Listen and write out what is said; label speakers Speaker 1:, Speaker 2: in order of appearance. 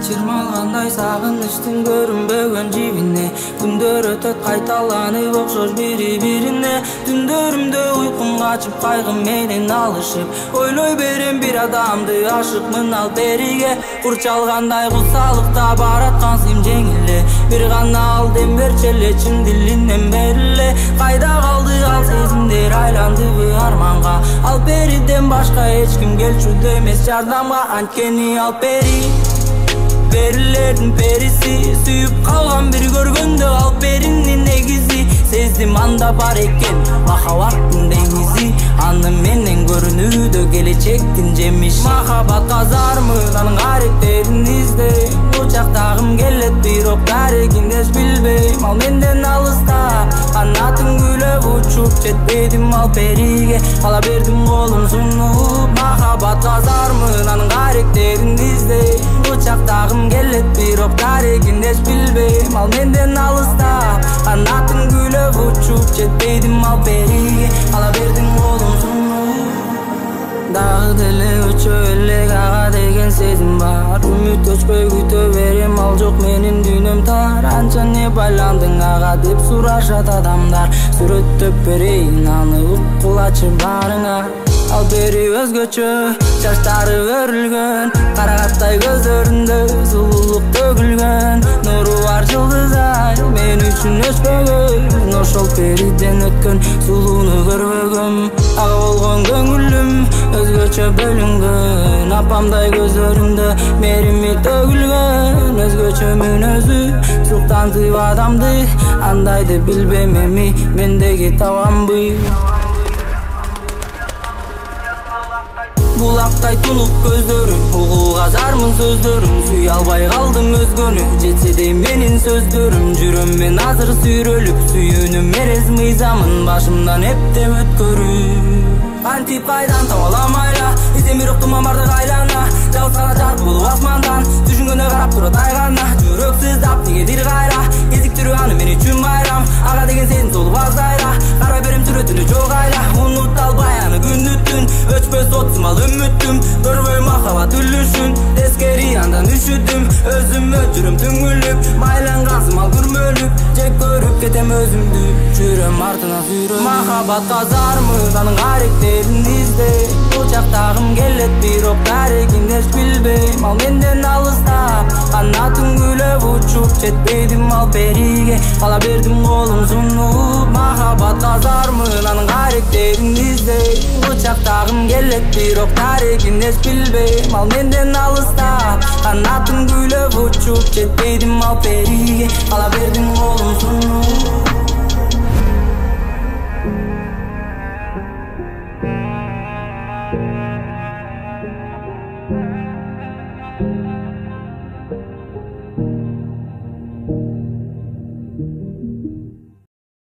Speaker 1: Çırmalğanday sağınıştın görünbөгөн жибине Күндөр өтөт кайталанып окшош бири-бирине Түндөрүмдө уйкум качып кайгы менен алышып Ойлой берем бир адамды ашыкмын ал бериге Курчалгандай кусалыкта бараткансым жеңиле Бир гана ал дем берчи эле чын дилинен бериле Кайда калды ал сезимдер айландыбы арманга Ал периден башка эч ким келчүдө эмес жардамга Анткени ал пери Perilerдің перisi сүйіп қалған бір көргенде ал перінің негізі Сездім анда бар екен махаббаттың деңізі Аны менен көрінуді келечектің жемиш Махаббат казармын аның аректерін издейм Учактагым келет бирок дарегин эч билбейм Ал менден алыста канатын күлөп учуп жетпедим ал периге Ала бердим колум сунуп Махаббат казармын аның аректерин издейм Учактагым келет бирок дарегин эч билбейм Ал менден алыста канатын күлөп учуп жетпедим ал периге Ала бердим колум сунуп Дагы деле өчө элек ага деген сезим бар Үмүт өчпөй күтө берем ал жок менин дүйнөм тар Анча не байландың ага деп сурашат адамдар Сүрөттөп берейин аны уккулачы барыңа Ал бери өзгөчө чачтары өрүлгөн Карагаттай көзлөрүндө сулуулук төгүлгөн Нуру бар жылдыз ай мен үчүн өчпөгөн Ошол периден өткөн сулууну көрбөгөм Ага болгон көңүлүм өзгөчө бөлүнгөн Апамдай көзлөрүндө мерими төгүлгөн Өзгөчө мүнөзү суктантып адамды Андайды билбем эми мендеги табамбы Булактай тунук көздөрүм угууга зармын сөздөрүм Сүй албай калдым өзгөнү жетсе де менин сөздөрүм Жүрөм мен азыр сүйрөлүп сүйүүнүм эрез мыйзамын башымдан эптеп өткөрүп Кантип кайдан таба аламайла издемир уктум бардык айлана Жалгыз гана жарык болуп асмандан түшүнгөндө карап турат айгана Жүрөк сыздап негедир кайра кезиктирүү аны мен үчүн байрам Ага деген сезим толуп азайра карай берем сүрөтүнө жок айла Унут албай аны күндү түн өчпөс отсум ал үмүтүм көрбөй махаббат үлүшүн тескери андан үшүдүм өзүмө жүрөм түңүлүп майлангансым ал күрмөлүп жек көрүп кетем өзүмдү жүрөм артына сүйрөп махаббат казармын анын аректерин издейм учактагым келет бирок дарегин эч билбейм ал менден алыстап канатын күлөп учуп жетпейдим ал периге ала бердим колум сунуп махаббат казармын анын аректерин издейм учактагым келет бирок дарегин эч билбейм ал менден алыстап канатын күлөп учуп жетпейдим ал периге ала бердим